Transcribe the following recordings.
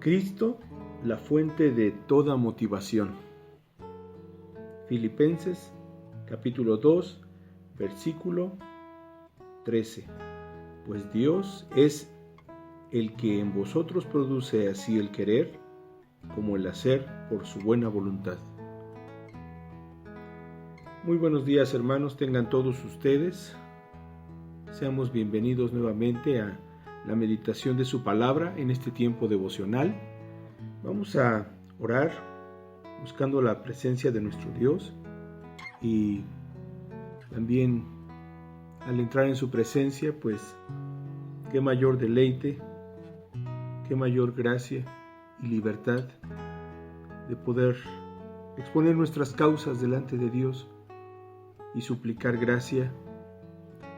Cristo, la fuente de toda motivación. Filipenses, capítulo 2, versículo 13. Pues Dios es el que en vosotros produce así el querer como el hacer por su buena voluntad. Muy buenos días, hermanos, tengan todos ustedes. Seamos bienvenidos nuevamente a la meditación de su palabra en este tiempo devocional. Vamos a orar buscando la presencia de nuestro Dios y también al entrar en su presencia, pues qué mayor deleite, qué mayor gracia y libertad de poder exponer nuestras causas delante de Dios y suplicar gracia,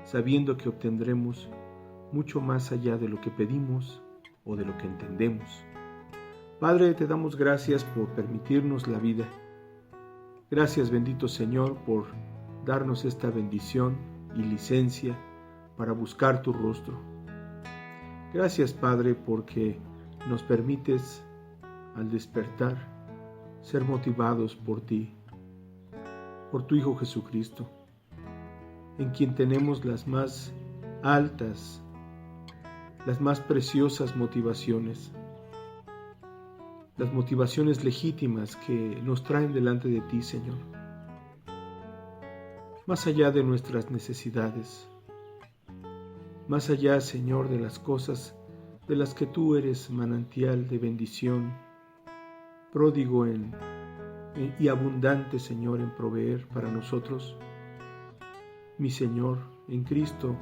sabiendo que obtendremos mucho más allá de lo que pedimos o de lo que entendemos. Padre, te damos gracias por permitirnos la vida. Gracias, bendito Señor, por darnos esta bendición y licencia para buscar tu rostro. Gracias, Padre, porque nos permites, al despertar, ser motivados por ti, por tu Hijo Jesucristo, en quien tenemos las más altas, las más preciosas motivaciones, las motivaciones legítimas que nos traen delante de ti, Señor. Más allá de nuestras necesidades, más allá, Señor, de las cosas de las que tú eres manantial de bendición, pródigo y abundante, Señor, en proveer para nosotros. Mi Señor, en Cristo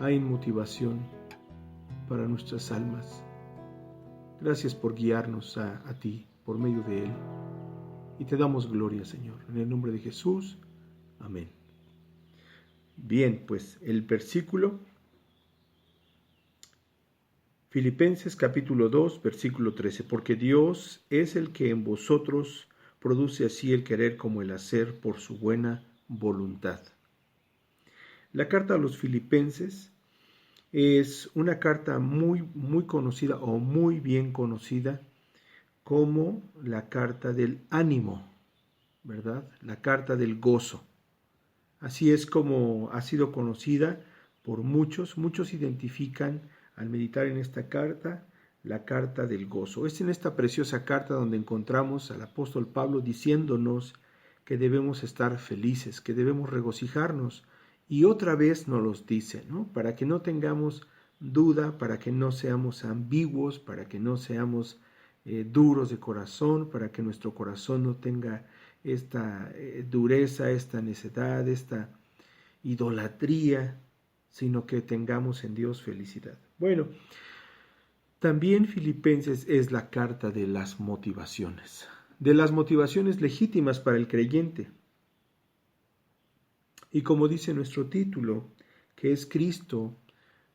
hay motivación para nuestras almas. Gracias por guiarnos a ti por medio de Él. Y te damos gloria, Señor. En el nombre de Jesús. Amén. Bien, pues el versículo, Filipenses capítulo 2, versículo 13. Porque Dios es el que en vosotros produce así el querer como el hacer por su buena voluntad. La carta a los Filipenses es una carta muy conocida o muy bien conocida como la carta del ánimo, ¿verdad? La carta del gozo. Así es como ha sido conocida por muchos. Muchos identifican al meditar en esta carta la carta del gozo. Es en esta preciosa carta donde encontramos al apóstol Pablo diciéndonos que debemos estar felices, que debemos regocijarnos. Y otra vez nos los dice, ¿no? Para que no tengamos duda, para que no seamos ambiguos, para que no seamos duros de corazón, para que nuestro corazón no tenga esta dureza, esta necedad, esta idolatría, sino que tengamos en Dios felicidad. Bueno, también Filipenses es la carta de las motivaciones legítimas para el creyente. Y como dice nuestro título, que es Cristo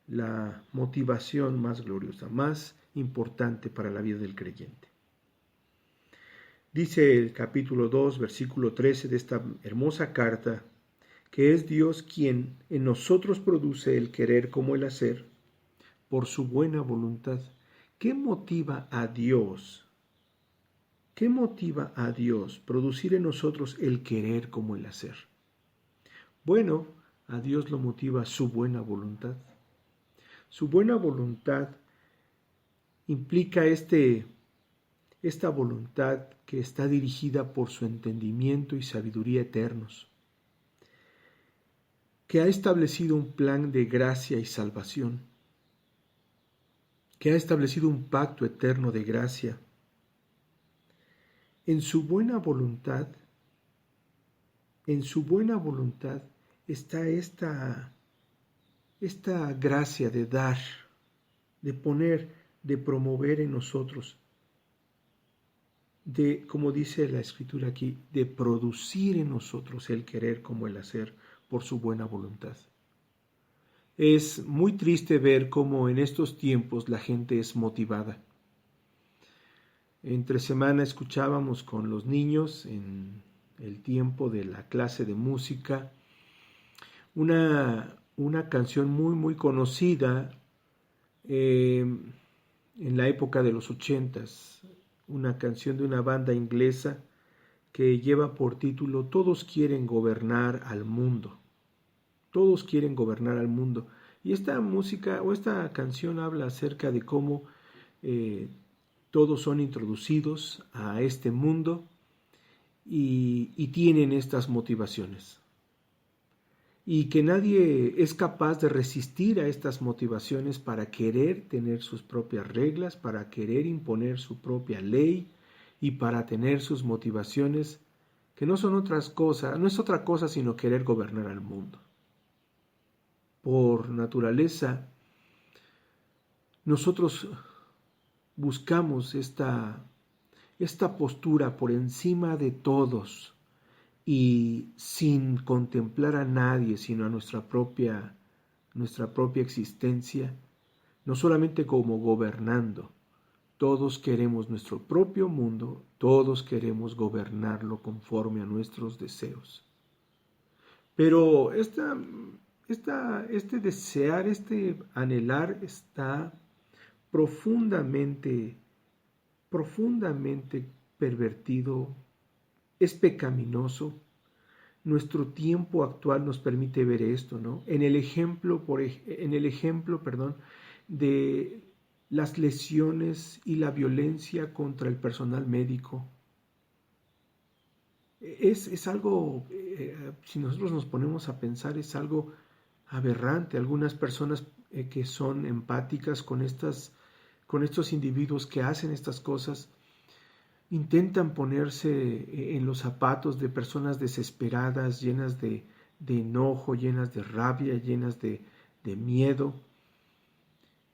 la motivación más gloriosa, más importante para la vida del creyente. Dice el capítulo 2, versículo 13 de esta hermosa carta, que es Dios quien en nosotros produce el querer como el hacer por su buena voluntad. ¿Qué motiva a Dios? ¿Qué motiva a Dios producir en nosotros el querer como el hacer? Bueno, a Dios lo motiva su buena voluntad. Su buena voluntad implica esta voluntad que está dirigida por su entendimiento y sabiduría eternos, que ha establecido un plan de gracia y salvación, que ha establecido un pacto eterno de gracia. En su buena voluntad está esta gracia de dar, de poner, de promover en nosotros, de, como dice la Escritura aquí, de producir en nosotros el querer como el hacer por su buena voluntad. Es muy triste ver cómo en estos tiempos la gente es motivada. Entre semana escuchábamos con los niños en el tiempo de la clase de música una canción muy conocida en la época de los 80s, una canción de una banda inglesa que lleva por título Todos quieren gobernar al mundo. Todos quieren gobernar al mundo. Y esta música o esta canción habla acerca de cómo todos son introducidos a este mundo y tienen estas motivaciones. Y que nadie es capaz de resistir a estas motivaciones para querer tener sus propias reglas, para querer imponer su propia ley y para tener sus motivaciones que no son otras cosas, no es otra cosa sino querer gobernar al mundo. Por naturaleza, nosotros buscamos esta postura por encima de todos y sin contemplar a nadie, sino a nuestra propia existencia, no solamente como gobernando. Todos queremos nuestro propio mundo, todos queremos gobernarlo conforme a nuestros deseos. Pero este desear, este anhelar está profundamente pervertido, es pecaminoso. Nuestro tiempo actual nos permite ver esto, ¿no? En el ejemplo, de las lesiones y la violencia contra el personal médico. Es algo, si nosotros nos ponemos a pensar, es algo aberrante. Algunas personas que son empáticas con estos individuos que hacen estas cosas, intentan ponerse en los zapatos de personas desesperadas, llenas de enojo, llenas de rabia, llenas de miedo.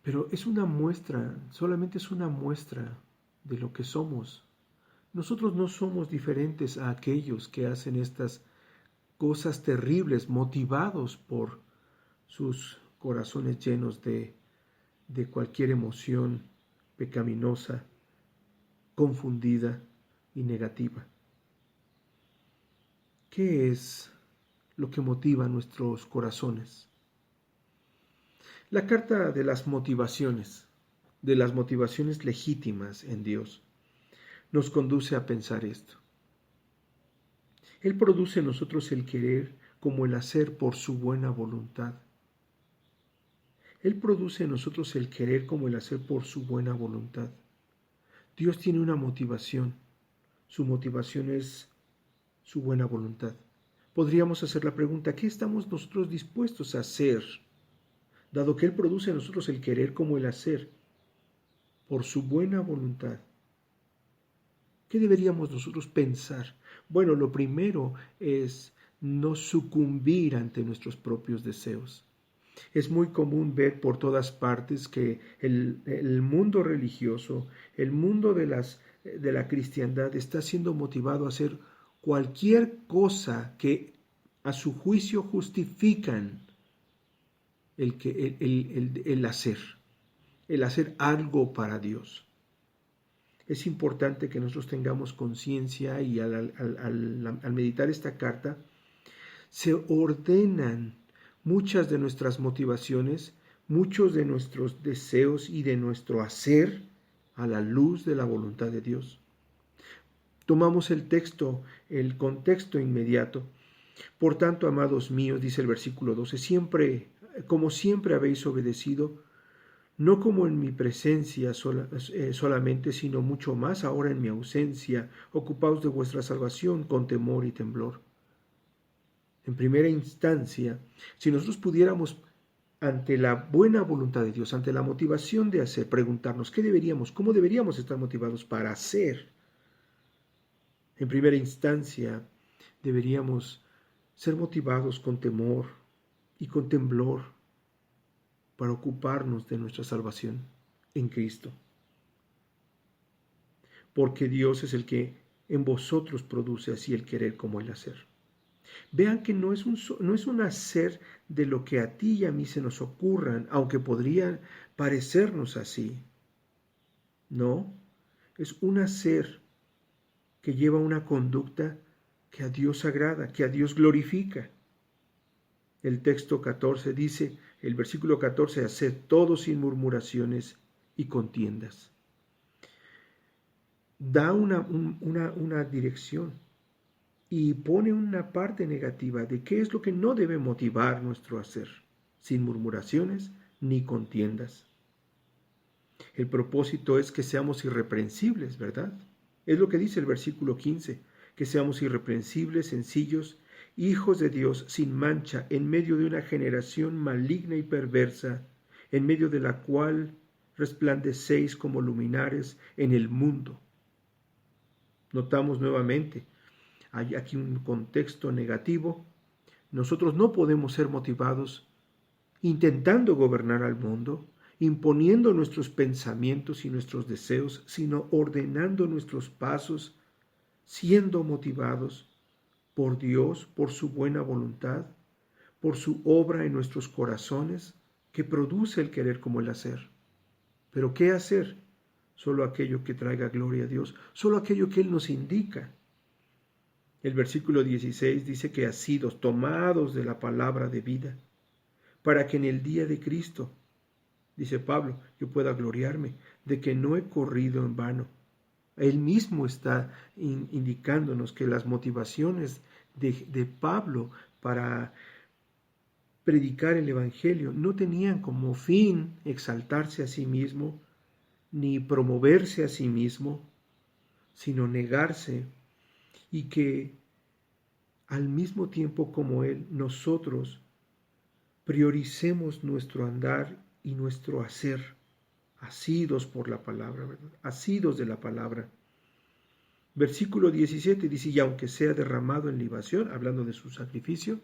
Pero es una muestra, solamente es una muestra de lo que somos. Nosotros no somos diferentes a aquellos que hacen estas cosas terribles, motivados por sus corazones llenos de cualquier emoción pecaminosa, confundida y negativa. ¿Qué es lo que motiva nuestros corazones? La carta de las motivaciones legítimas en Dios, nos conduce a pensar esto. Él produce en nosotros el querer como el hacer por su buena voluntad. Él produce en nosotros el querer como el hacer por su buena voluntad. Dios tiene una motivación. Su motivación es su buena voluntad. Podríamos hacer la pregunta, ¿qué estamos nosotros dispuestos a hacer? Dado que Él produce en nosotros el querer como el hacer por su buena voluntad. ¿Qué deberíamos nosotros pensar? Bueno, lo primero es no sucumbir ante nuestros propios deseos. Es muy común ver por todas partes que el mundo religioso, el mundo de la cristiandad está siendo motivado a hacer cualquier cosa que a su juicio justifican el hacer algo para Dios. Es importante que nosotros tengamos conciencia y al meditar esta carta, se ordenan muchas de nuestras motivaciones, muchos de nuestros deseos y de nuestro hacer a la luz de la voluntad de Dios. Tomamos el contexto inmediato. Por tanto, amados míos, dice el versículo 12, como siempre habéis obedecido, no como en mi presencia solamente, sino mucho más ahora en mi ausencia, ocupaos de vuestra salvación con temor y temblor. En primera instancia, si nosotros pudiéramos, ante la buena voluntad de Dios, ante la motivación de hacer, preguntarnos cómo deberíamos estar motivados para hacer. En primera instancia, deberíamos ser motivados con temor y con temblor para ocuparnos de nuestra salvación en Cristo. Porque Dios es el que en vosotros produce así el querer como el hacer. Vean que no es un hacer de lo que a ti y a mí se nos ocurran, aunque podrían parecernos así. No, es un hacer que lleva una conducta que a Dios agrada, que a Dios glorifica. El texto 14 dice, el versículo 14, haced todo sin murmuraciones y contiendas. Da una dirección y pone una parte negativa de qué es lo que no debe motivar nuestro hacer, sin murmuraciones ni contiendas. El propósito es que seamos irreprensibles, ¿verdad? Es lo que dice el versículo 15, que seamos irreprensibles, sencillos, hijos de Dios, sin mancha, en medio de una generación maligna y perversa, en medio de la cual resplandecéis como luminares en el mundo. Notamos nuevamente, hay aquí un contexto negativo. Nosotros no podemos ser motivados intentando gobernar al mundo, imponiendo nuestros pensamientos y nuestros deseos, sino ordenando nuestros pasos, siendo motivados por Dios, por su buena voluntad, por su obra en nuestros corazones, que produce el querer como el hacer. ¿Pero qué hacer? Solo aquello que traiga gloria a Dios, solo aquello que Él nos indica. El versículo 16 dice que asidos, tomados de la palabra de vida, para que en el día de Cristo, dice Pablo, yo pueda gloriarme de que no he corrido en vano. Él mismo está indicándonos que las motivaciones de Pablo para predicar el Evangelio no tenían como fin exaltarse a sí mismo, ni promoverse a sí mismo, sino negarse, y que al mismo tiempo como Él, nosotros prioricemos nuestro andar y nuestro hacer, asidos por la palabra, ¿verdad? Asidos de la palabra. Versículo 17 dice, y aunque sea derramado en libación, hablando de su sacrificio,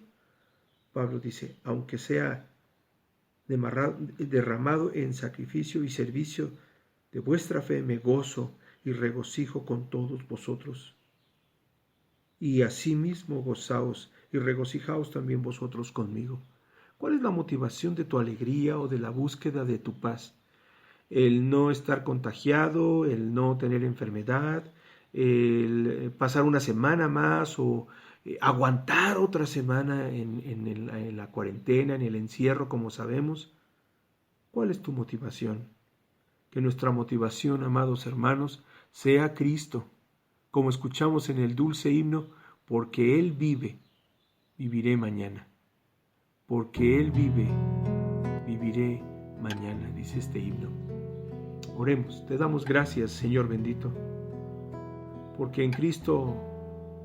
Pablo dice, aunque sea derramado en sacrificio y servicio de vuestra fe, me gozo y regocijo con todos vosotros. Y asimismo gozaos y regocijaos también vosotros conmigo. ¿Cuál es la motivación de tu alegría o de la búsqueda de tu paz? El no estar contagiado, el no tener enfermedad, el pasar una semana más o aguantar otra semana en la cuarentena, en el encierro, como sabemos. ¿Cuál es tu motivación? Que nuestra motivación, amados hermanos, sea Cristo, como escuchamos en el dulce himno, porque Él vive, viviré mañana. Porque Él vive, viviré mañana, dice este himno. Oremos, te damos gracias, Señor bendito, porque en Cristo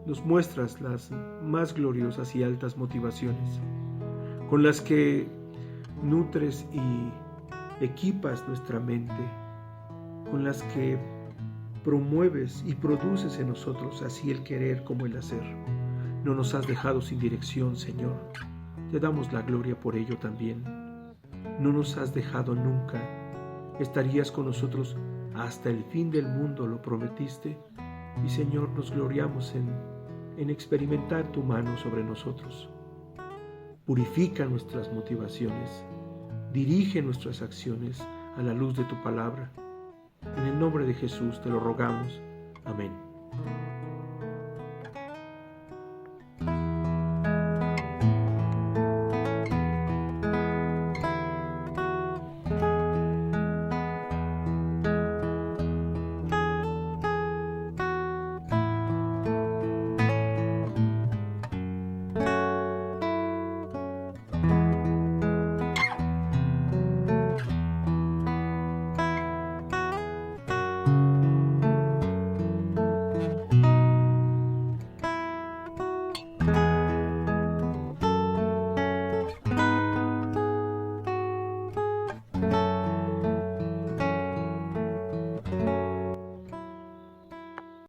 nos muestras las más gloriosas y altas motivaciones, con las que nutres y equipas nuestra mente, con las que promueves y produces en nosotros así el querer como el hacer. No nos has dejado sin dirección, Señor. Te damos la gloria por ello también. No nos has dejado nunca. Estarías con nosotros hasta el fin del mundo, lo prometiste. Y Señor, nos gloriamos en experimentar tu mano sobre nosotros. Purifica nuestras motivaciones. Dirige nuestras acciones a la luz de tu palabra. En el nombre de Jesús te lo rogamos. Amén.